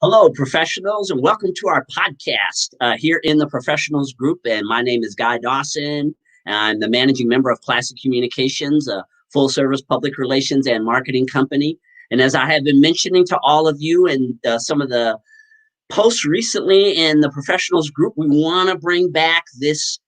Hello, professionals, and welcome to our podcast here in the Professionals Group. And my name is Dawson, and I'm the managing member of Classic Communications, a full-service public relations and marketing company. And as I have been mentioning to all of you and some of the posts recently in the Professionals Group, we want to bring back this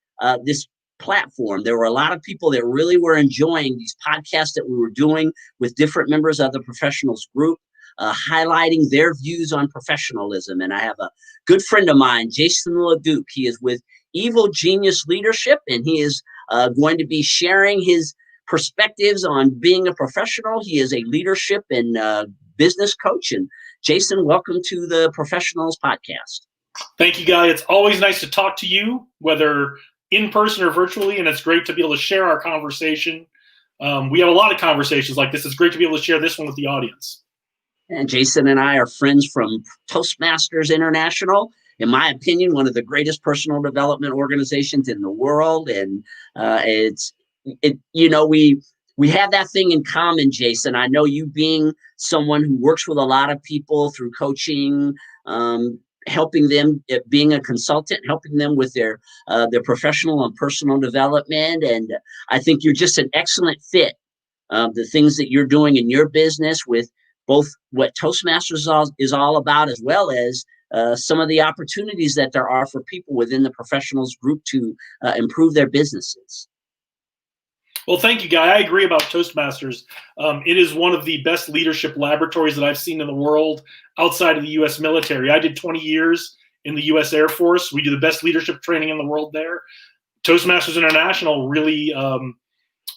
platform. There were a lot of people that really were enjoying these podcasts that we were doing with different members of the Professionals Group. Highlighting their views on professionalism. And I have a good friend of mine, Jason LeDuc. He is with Evil Genius Leadership, and he is going to be sharing his perspectives on being a professional. He is a leadership and business coach. And Jason, welcome to the Professionals Podcast. Thank you, Guy. It's always nice to talk to you, whether in person or virtually, and it's great to be able to share our conversation. We have a lot of conversations like this. It's great to be able to share this one with the audience. And Jason and I are friends from Toastmasters International. In my opinion, one of the greatest personal development organizations in the world. And we have that thing in common, Jason. I know you being someone who works with a lot of people through coaching, helping them, being a consultant, helping them with their professional and personal development. And I think you're just an excellent fit. The things that you're doing in your business with both what Toastmasters is all about, as well as some of the opportunities that there are for people within the Professionals Group to improve their businesses. Well, thank you, Guy. I agree about Toastmasters. It is one of the best leadership laboratories that I've seen in the world outside of the U.S. military. I did 20 years in the U.S. Air Force. We do the best leadership training in the world there. Toastmasters International really,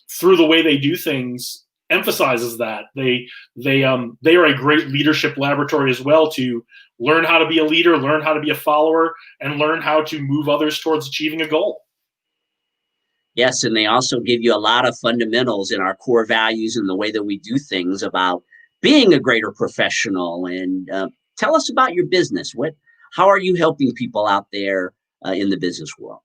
through the way they do things, emphasizes that they are a great leadership laboratory as well, to learn how to be a leader, learn how to be a follower, and learn how to move others towards achieving a goal. Yes, and they also give you a lot of fundamentals in our core values and the way that we do things about being a greater professional. And tell us about your business. How are you helping people out there in the business world?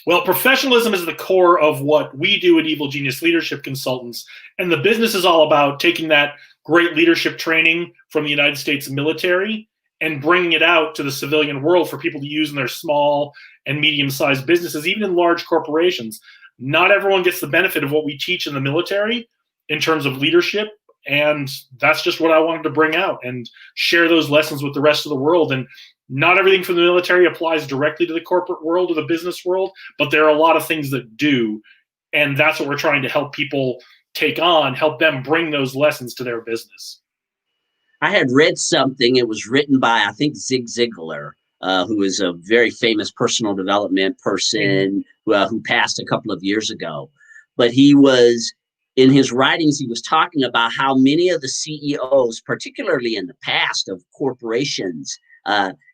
Well, professionalism is the core of what we do at Evil Genius Leadership Consultants. And the business is all about taking that great leadership training from the United States military and bringing it out to the civilian world for people to use in their small and medium-sized businesses, even in large corporations. Not everyone gets the benefit of what we teach in the military in terms of leadership. And that's just what I wanted to bring out and share those lessons with the rest of the world. And not everything from the military applies directly to the corporate world or the business world, but there are a lot of things that do. And that's what we're trying to help people take on, help them bring those lessons to their business. I had read something. It was written by, I think, Zig Ziglar, who is a very famous personal development person who passed a couple of years ago. But he was, in his writings, he was talking about how many of the CEOs, particularly in the past of corporations,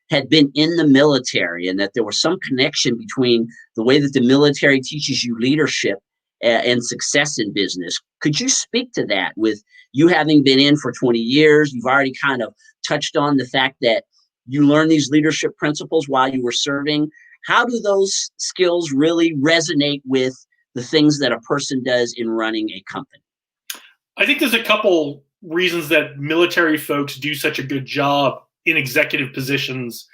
had been in the military, and that there was some connection between the way that the military teaches you leadership and success in business. Could you speak to that? With you having been in for 20 years, you've already kind of touched on the fact that you learned these leadership principles while you were serving. How do those skills really resonate with the things that a person does in running a company? I think there's a couple reasons that military folks do such a good job in executive positions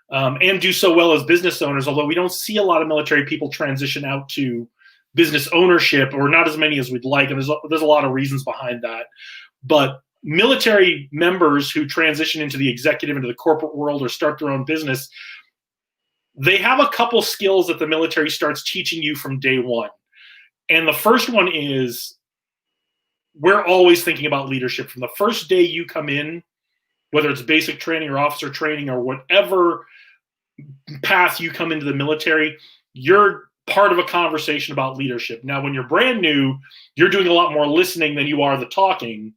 and do so well as business owners, although we don't see a lot of military people transition out to business ownership, or not as many as we'd like. And there's a lot of reasons behind that. But military members who transition into the executive, into the corporate world, or start their own business, they have a couple skills that the military starts teaching you from day one. And the first one is, we're always thinking about leadership. From the first day you come in, whether it's basic training or officer training or whatever path you come into the military, you're part of a conversation about leadership. Now, when you're brand new, you're doing a lot more listening than you are the talking.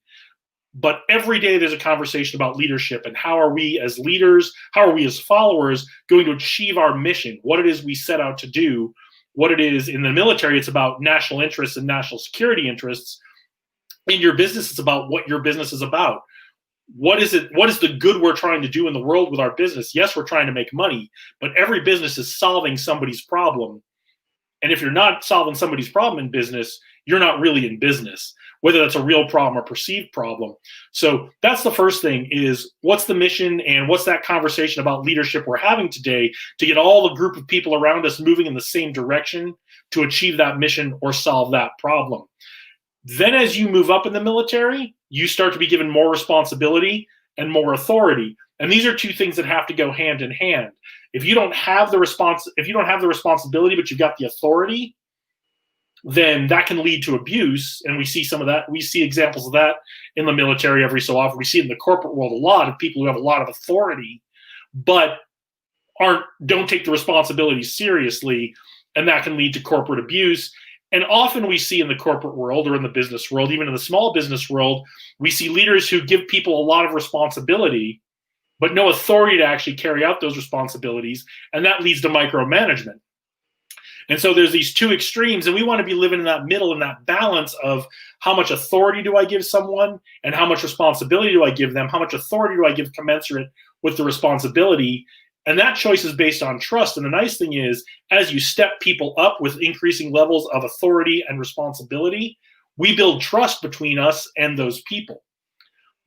But every day there's a conversation about leadership and how are we as leaders, how are we as followers going to achieve our mission, what it is we set out to do, what it is in the military. It's about national interests and national security interests. In your business, it's about what your business is about. What is it? What is the good we're trying to do in the world with our business? Yes, we're trying to make money, but every business is solving somebody's problem. And if you're not solving somebody's problem in business, you're not really in business, whether that's a real problem or perceived problem. So that's the first thing, is what's the mission and what's that conversation about leadership we're having today to get all the group of people around us moving in the same direction to achieve that mission or solve that problem. Then as you move up in the military, you start to be given more responsibility and more authority. And these are two things that have to go hand in hand. If you don't have the responsibility, but you've got the authority, then that can lead to abuse. And we see some of that. We see examples of that in the military every so often. We see it in the corporate world a lot, of people who have a lot of authority, but don't take the responsibility seriously. And that can lead to corporate abuse. And often we see in the corporate world or in the business world, even in the small business world, we see leaders who give people a lot of responsibility, but no authority to actually carry out those responsibilities. And that leads to micromanagement. And so there's these two extremes, and we want to be living in that middle, in that balance of how much authority do I give someone and how much responsibility do I give them? How much authority do I give commensurate with the responsibility? And that choice is based on trust. And the nice thing is, as you step people up with increasing levels of authority and responsibility, we build trust between us and those people.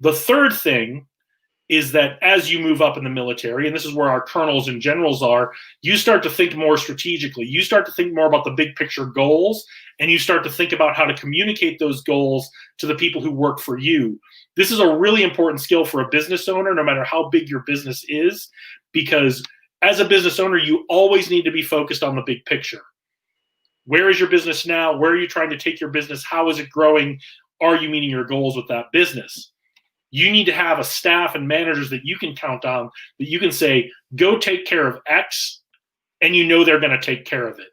The third thing is that as you move up in the military, and this is where our colonels and generals are, you start to think more strategically. You start to think more about the big picture goals, and you start to think about how to communicate those goals to the people who work for you. This is a really important skill for a business owner, no matter how big your business is, because as a business owner, you always need to be focused on the big picture. Where is your business now? Where are you trying to take your business? How is it growing? Are you meeting your goals with that business? You need to have a staff and managers that you can count on, that you can say, go take care of X, and you know they're going to take care of it.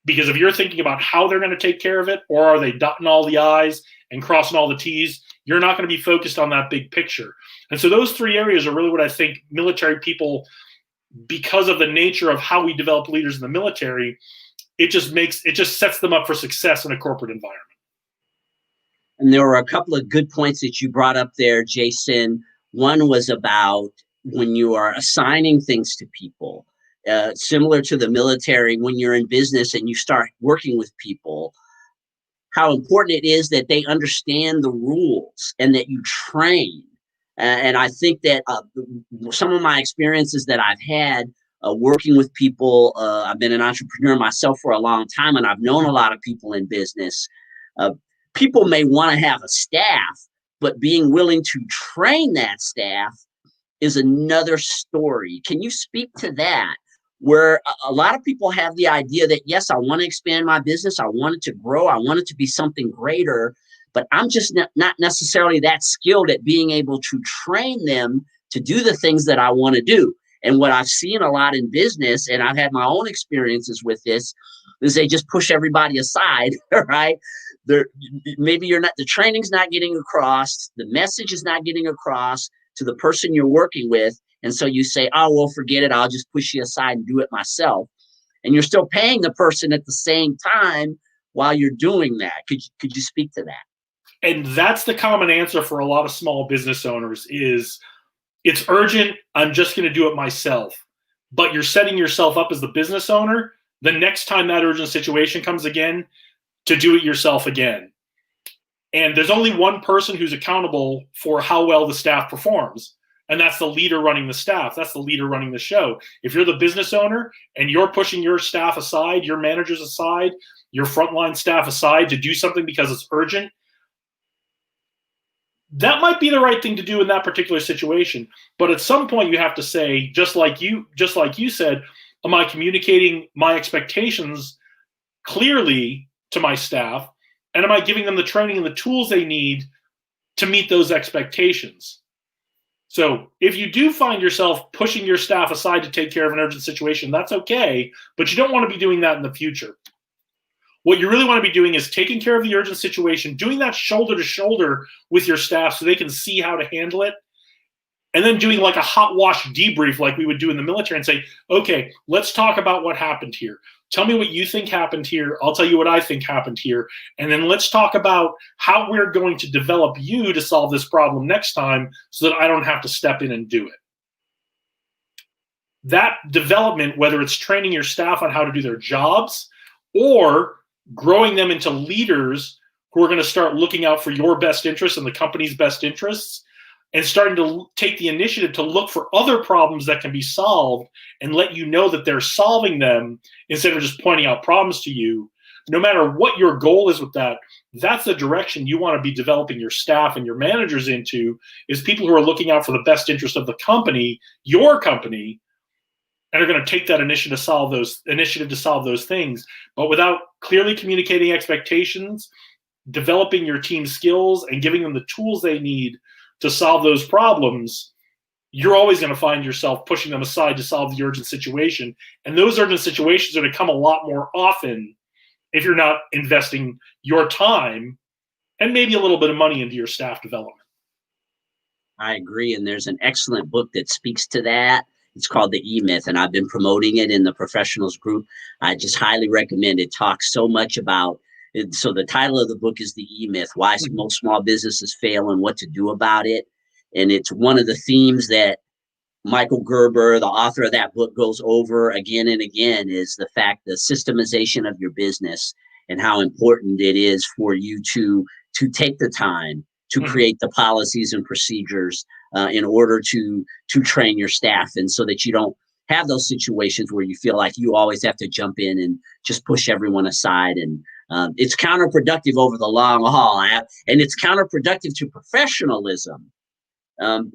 Because if you're thinking about how they're going to take care of it, or are they dotting all the I's and crossing all the T's, you're not going to be focused on that big picture. And so those three areas are really what I think military people, because of the nature of how we develop leaders in the military, it just sets them up for success in a corporate environment. And there were a couple of good points that you brought up there, Jason. One was about when you are assigning things to people, similar to the military, when you're in business and you start working with people, how important it is that they understand the rules and that you train. And I think that some of my experiences that I've had working with people, I've been an entrepreneur myself for a long time, and I've known a lot of people in business. People may want to have a staff, but being willing to train that staff is another story. Can you speak to that? Where a lot of people have the idea that, yes, I want to expand my business. I want it to grow. I want it to be something greater, but I'm just not necessarily that skilled at being able to train them to do the things that I want to do. And what I've seen a lot in business, and I've had my own experiences with this, is they just push everybody aside, right? Maybe the training's not getting across, the message is not getting across to the person you're working with. And so you say, oh, well, forget it. I'll just push you aside and do it myself. And you're still paying the person at the same time while you're doing that. Could you speak to that? And that's the common answer for a lot of small business owners is, it's urgent, I'm just going to do it myself. But you're setting yourself up as the business owner the next time that urgent situation comes again to do it yourself again. And there's only one person who's accountable for how well the staff performs, and that's the leader running the staff. That's the leader running the show. If you're the business owner and you're pushing your staff aside, your managers aside, your frontline staff aside to do something because it's urgent, that might be the right thing to do in that particular situation. But at some point you have to say, just like you said, am I communicating my expectations clearly to my staff? And am I giving them the training and the tools they need to meet those expectations? So if you do find yourself pushing your staff aside to take care of an urgent situation, that's okay, but you don't want to be doing that in the future. What you really want to be doing is taking care of the urgent situation, doing that shoulder to shoulder with your staff so they can see how to handle it, and then doing like a hot wash debrief like we would do in the military and say, okay, let's talk about what happened here. Tell me what you think happened here. I'll tell you what I think happened here. And then let's talk about how we're going to develop you to solve this problem next time so that I don't have to step in and do it. That development, whether it's training your staff on how to do their jobs or growing them into leaders who are going to start looking out for your best interests and the company's best interests, and starting to take the initiative to look for other problems that can be solved and let you know that they're solving them instead of just pointing out problems to you. No matter what your goal is with that, that's the direction you want to be developing your staff and your managers into, is people who are looking out for the best interest of the company, your company, and are going to take that initiative to solve those things. But without clearly communicating expectations, developing your team's skills, and giving them the tools they need to solve those problems, you're always going to find yourself pushing them aside to solve the urgent situation. And those urgent situations are going to come a lot more often if you're not investing your time and maybe a little bit of money into your staff development. I agree. And there's an excellent book that speaks to that. It's called The E-Myth, and I've been promoting it in the professionals group. I just highly recommend it. Talks so much about it. So the title of the book is The E-Myth, Why Most Small Businesses Fail and What to Do About It. And it's one of the themes that Michael Gerber, the author of that book, goes over again and again, is the fact, the systemization of your business, and how important it is for you to take the time to create the policies and procedures in order to train your staff, and so that you don't have those situations where you feel like you always have to jump in and just push everyone aside. And it's counterproductive over the long haul, and it's counterproductive to professionalism,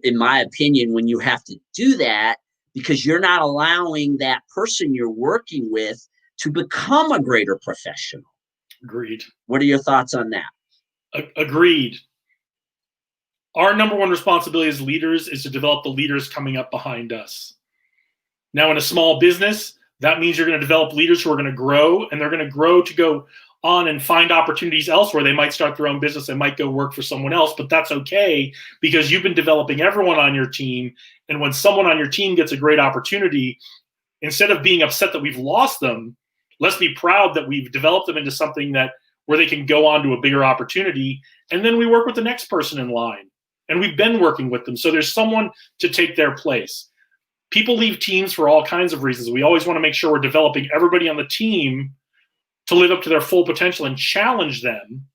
in my opinion, when you have to do that, because you're not allowing that person you're working with to become a greater professional. Agreed. What are your thoughts on that? Agreed. Our number one responsibility as leaders is to develop the leaders coming up behind us. Now, in a small business, that means you're going to develop leaders who are going to grow, and they're going to grow to go on and find opportunities elsewhere. They might start their own business. They might go work for someone else, but that's okay, because you've been developing everyone on your team. And when someone on your team gets a great opportunity, instead of being upset that we've lost them, let's be proud that we've developed them into something where they can go on to a bigger opportunity. And then we work with the next person in line, and we've been working with them. So there's someone to take their place. People leave teams for all kinds of reasons. We always want to make sure we're developing everybody on the team to live up to their full potential and challenge them,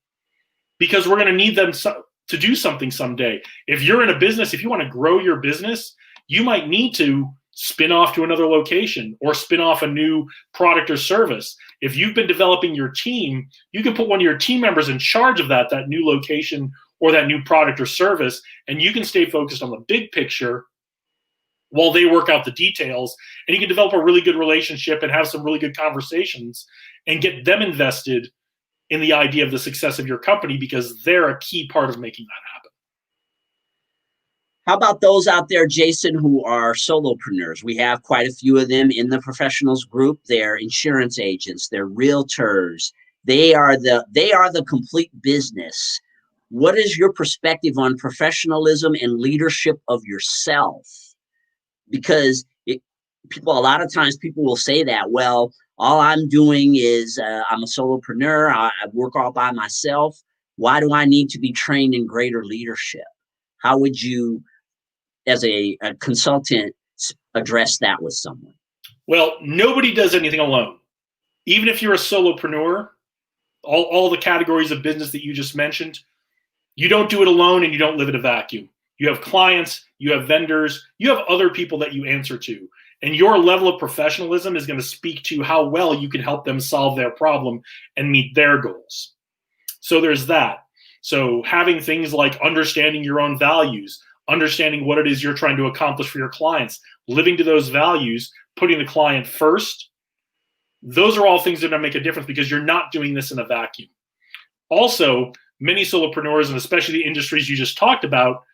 because we're going to need them to do something someday. If you're in a business, if you want to grow your business, you might need to spin off to another location or spin off a new product or service. If you've been developing your team, you can put one of your team members in charge of that new location or that new product or service, and you can stay focused on the big picture while they work out the details. And you can develop a really good relationship and have some really good conversations and get them invested in the idea of the success of your company, because they're a key part of making that happen. How about those out there, Jason, who are solopreneurs? We have quite a few of them in the professionals group. They're insurance agents, they're realtors. They are the complete business. What is your perspective on professionalism and leadership of yourself? Because a lot of times people will say that, well, all I'm doing is I'm a solopreneur. I work all by myself. Why do I need to be trained in greater leadership? How would you, as a consultant, address that with someone? Well, nobody does anything alone. Even if you're a solopreneur, all the categories of business that you just mentioned, you don't do it alone, and you don't live in a vacuum. You have clients, you have vendors, you have other people that you answer to. And your level of professionalism is going to speak to how well you can help them solve their problem and meet their goals. So there's that. So having things like understanding your own values, understanding what it is you're trying to accomplish for your clients, living to those values, putting the client first, those are all things that are going to make a difference, because you're not doing this in a vacuum. Also, many solopreneurs, and especially the industries you just talked about,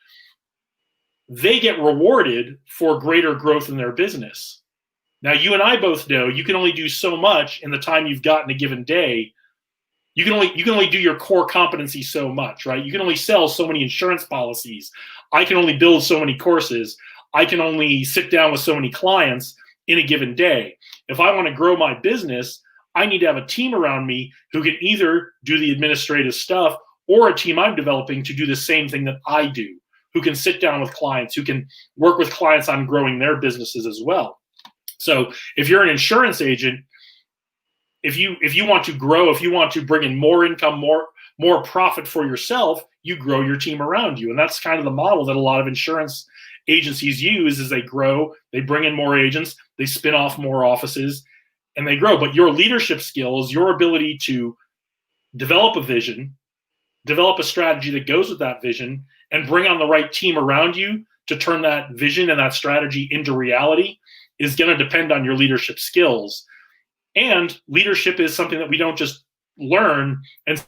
they get rewarded for greater growth in their business. Now, you and I both know you can only do so much in the time you've got in a given day. You can only do your core competency so much, right? You can only sell so many insurance policies. I can only build so many courses. I can only sit down with so many clients in a given day. If I want to grow my business, I need to have a team around me who can either do the administrative stuff, or a team I'm developing to do the same thing that I do, who can sit down with clients, who can work with clients on growing their businesses as well. So if you're an insurance agent, if you want to grow, if you want to bring in more income, more profit for yourself, you grow your team around you. And that's kind of the model that a lot of insurance agencies use. Is they grow, they bring in more agents, they spin off more offices, and they grow. But your leadership skills, your ability to develop a vision, develop a strategy that goes with that vision, and bring on the right team around you to turn that vision and that strategy into reality is going to depend on your leadership skills. And leadership is something that we don't just learn and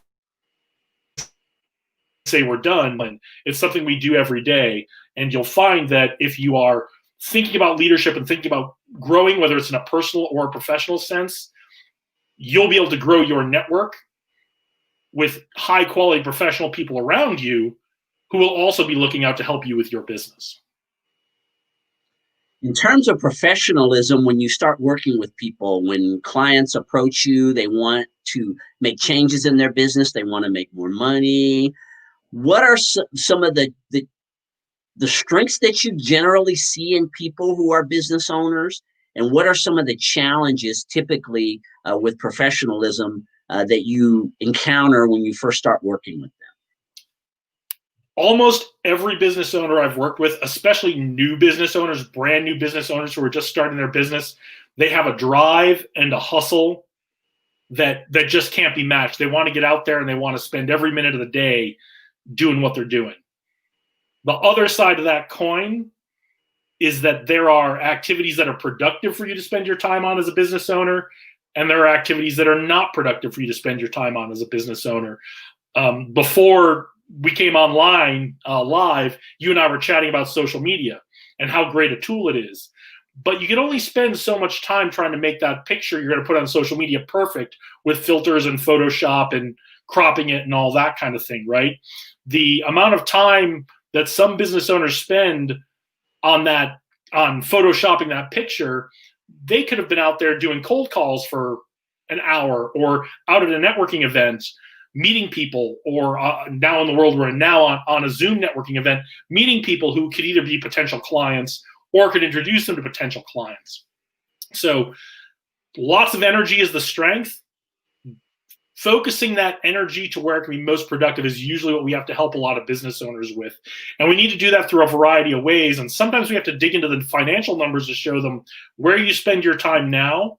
say we're done. And it's something we do every day. And you'll find that if you are thinking about leadership and thinking about growing, whether it's in a personal or a professional sense, you'll be able to grow your network with high quality professional people around you who will also be looking out to help you with your business. In terms of professionalism, when you start working with people, when clients approach you, they want to make changes in their business, they want to make more money. What are some of the strengths that you generally see in people who are business owners? And what are some of the challenges typically with professionalism that you encounter when you first start working with them? Almost every business owner I've worked with, especially new business owners, brand new business owners who are just starting their business, they have a drive and a hustle that just can't be matched. They want to get out there and they want to spend every minute of the day doing what they're doing. The other side of that coin is that there are activities that are productive for you to spend your time on as a business owner, and there are activities that are not productive for you to spend your time on as a business owner. Before we came online live, you and I were chatting about social media and how great a tool it is. But you can only spend so much time trying to make that picture you're going to put on social media perfect with filters and Photoshop and cropping it and all that kind of thing, right? The amount of time that some business owners spend on photoshopping that picture, they could have been out there doing cold calls for an hour, or out at a networking event, meeting people, or now in the world we're in now on a Zoom networking event, meeting people who could either be potential clients or could introduce them to potential clients. So lots of energy is the strength. Focusing that energy to where it can be most productive is usually what we have to help a lot of business owners with. And we need to do that through a variety of ways. And sometimes we have to dig into the financial numbers to show them where you spend your time now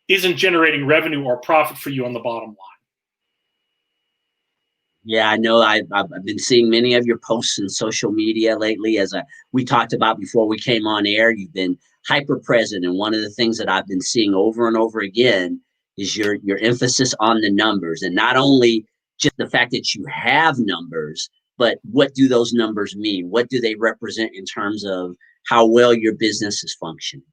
isn't generating revenue or profit for you on the bottom line. Yeah, I know. I've been seeing many of your posts in social media lately. As we talked about before we came on air, you've been hyper present. And one of the things that I've been seeing over and over again is your emphasis on the numbers, and not only just the fact that you have numbers, but what do those numbers mean? What do they represent in terms of how well your business is functioning?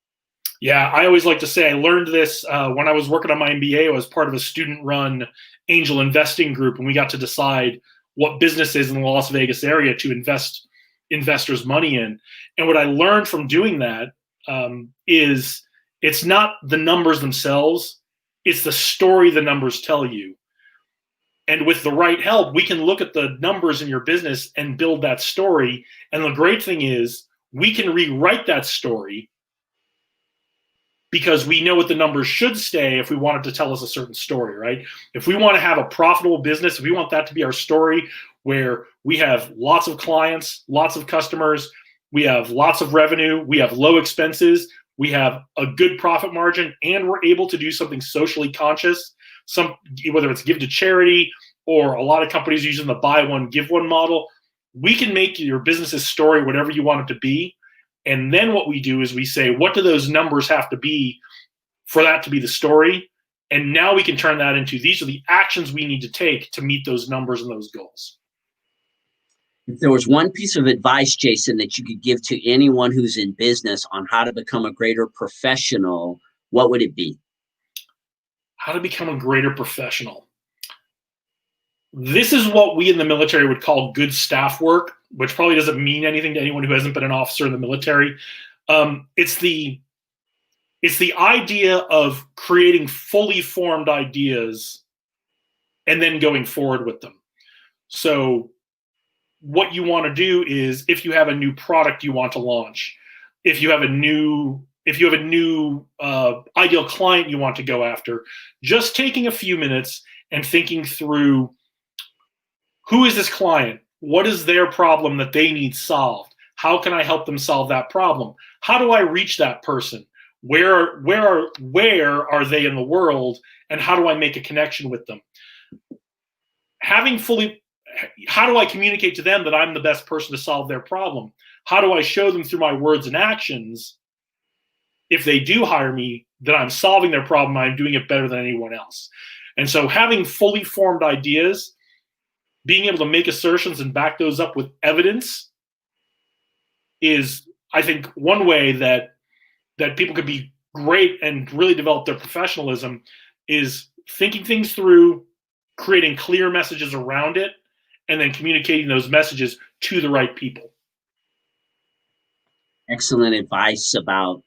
Yeah, I always like to say I learned this when I was working on my MBA. I was part of a student-run angel investing group, and we got to decide what businesses in the Las Vegas area to invest investors' money in. And what I learned from doing that is it's not the numbers themselves, it's the story the numbers tell you. And with the right help, we can look at the numbers in your business and build that story. And the great thing is we can rewrite that story because we know what the numbers should stay if we wanted to tell us a certain story, right? If we want to have a profitable business, if we want that to be our story where we have lots of clients, lots of customers, we have lots of revenue, we have low expenses, we have a good profit margin, and we're able to do something socially conscious, whether it's give to charity or a lot of companies using the buy one, give one model, we can make your business's story whatever you want it to be. And then what we do is we say, what do those numbers have to be for that to be the story? And now we can turn that into, these are the actions we need to take to meet those numbers and those goals. If there was one piece of advice, Jason, that you could give to anyone who's in business on how to become a greater professional, what would it be? How to become a greater professional. This is what we in the military would call good staff work, which probably doesn't mean anything to anyone who hasn't been an officer in the military. It's the idea of creating fully formed ideas and then going forward with them. So what you want to do is, if you have a new product you want to launch, if you have a new if you have a new ideal client you want to go after, just taking a few minutes and thinking through, who is this client? What is their problem that they need solved? How can I help them solve that problem? How do I reach that person? Where are they in the world, and how do I make a connection with them? How do I communicate to them that I'm the best person to solve their problem? How do I show them through my words and actions, if they do hire me, that I'm solving their problem, I'm doing it better than anyone else? And so having fully formed ideas, being able to make assertions and back those up with evidence is, I think, one way that people could be great and really develop their professionalism, is thinking things through, creating clear messages around it, and then communicating those messages to the right people. Excellent advice about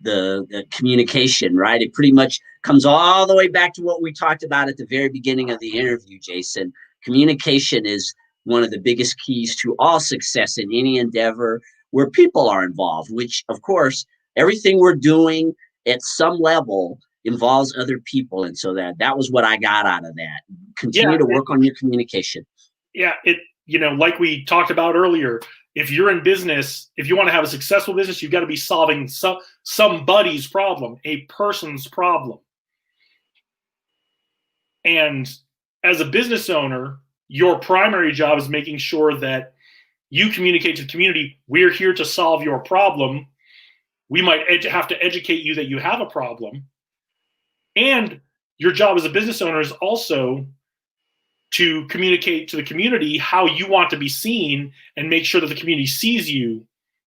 the communication, right? It pretty much comes all the way back to what we talked about at the very beginning of the interview, Jason. Communication is one of the biggest keys to all success in any endeavor where people are involved, which, of course, everything we're doing at some level involves other people. And so that was what I got out of that. Continue to work on your communication. Yeah, like we talked about earlier, if you're in business, if you want to have a successful business, you've got to be solving somebody's problem, a person's problem. And as a business owner, your primary job is making sure that you communicate to the community, we're here to solve your problem. We might have to educate you that you have a problem. And your job as a business owner is also to communicate to the community how you want to be seen, and make sure that the community sees you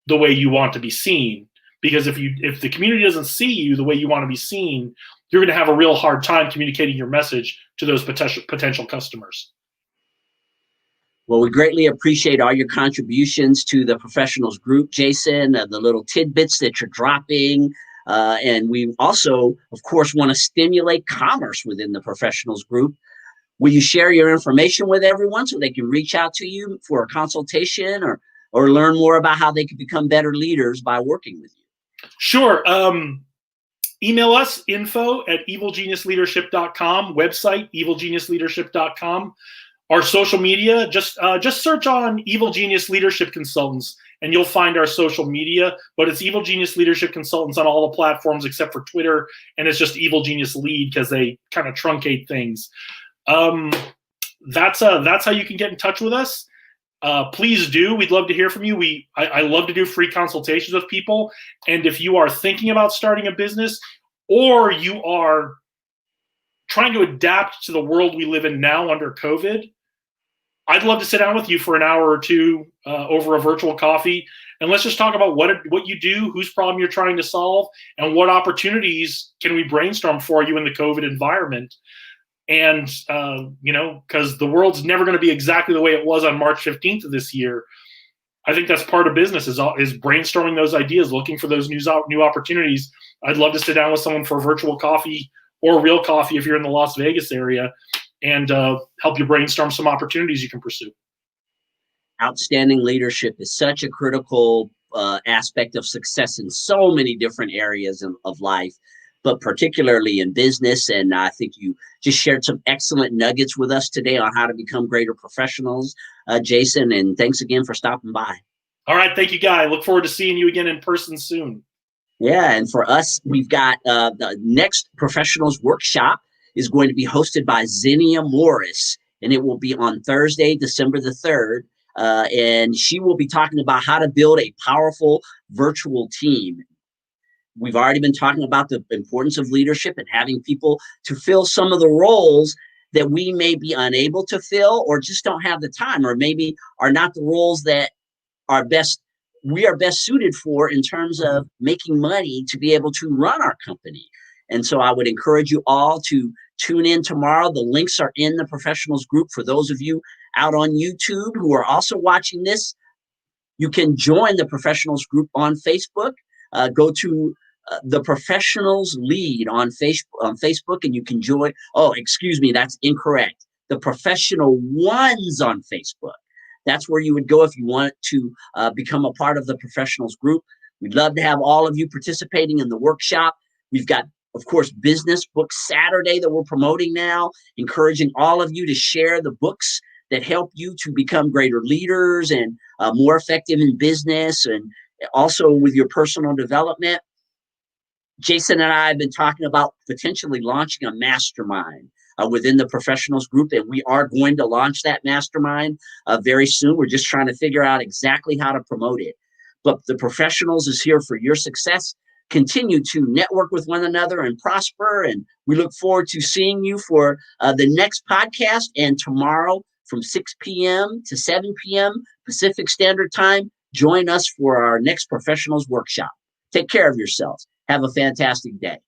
the way you want to be seen. Because if the community doesn't see you the way you want to be seen, you're going to have a real hard time communicating your message to those potential customers. Well, we greatly appreciate all your contributions to the professionals group, Jason, the little tidbits that you're dropping. And we also, of course, want to stimulate commerce within the professionals group. Will you share your information with everyone so they can reach out to you for a consultation or learn more about how they can become better leaders by working with you? Sure. Email us, info@evilgeniusleadership.com, website, evilgeniusleadership.com. Our social media, just search on Evil Genius Leadership Consultants, and you'll find our social media. But it's Evil Genius Leadership Consultants on all the platforms except for Twitter, and it's just Evil Genius Lead because they kind of truncate things. That's how you can get in touch with us. Please do. We'd love to hear from you. I love to do free consultations with people. And if you are thinking about starting a business, or you are trying to adapt to the world we live in now under COVID, I'd love to sit down with you for an hour or two over a virtual coffee, and let's just talk about what you do, whose problem you're trying to solve, and what opportunities can we brainstorm for you in the COVID environment. And, because the world's never going to be exactly the way it was on March 15th of this year. I think that's part of business is brainstorming those ideas, looking for those new opportunities. I'd love to sit down with someone for a virtual coffee or real coffee if you're in the Las Vegas area, and help you brainstorm some opportunities you can pursue. Outstanding leadership is such a critical aspect of success in so many different areas of life, but particularly in business. And I think you just shared some excellent nuggets with us today on how to become greater professionals, Jason. And thanks again for stopping by. All right. Thank you, Guy. I look forward to seeing you again in person soon. Yeah. And for us, we've got the next professionals workshop is going to be hosted by Zinnia Morris, and it will be on Thursday, December the 3rd. And she will be talking about how to build a powerful virtual team. We've already been talking about the importance of leadership and having people to fill some of the roles that we may be unable to fill, or just don't have the time, or maybe are not the roles that we are best suited for in terms of making money to be able to run our company. And so I would encourage you all to tune in tomorrow. The links are in the professionals group. For those of you out on YouTube who are also watching this, you can join the professionals group on Facebook. Go to the professionals lead on Facebook, and you can join. Oh, excuse me, that's incorrect. The professional ones on Facebook. That's where you would go if you want to become a part of the professionals group. We'd love to have all of you participating in the workshop. We've got, of course, Business Book Saturday that we're promoting now, encouraging all of you to share the books that help you to become greater leaders and more effective in business and also with your personal development. Jason and I have been talking about potentially launching a mastermind within the professionals group, and we are going to launch that mastermind very soon. We're just trying to figure out exactly how to promote it. But the professionals is here for your success. Continue to network with one another and prosper, and we look forward to seeing you for the next podcast. And tomorrow from 6 p.m. to 7 p.m. Pacific Standard Time, join us for our next professionals workshop. Take care of yourselves. Have a fantastic day.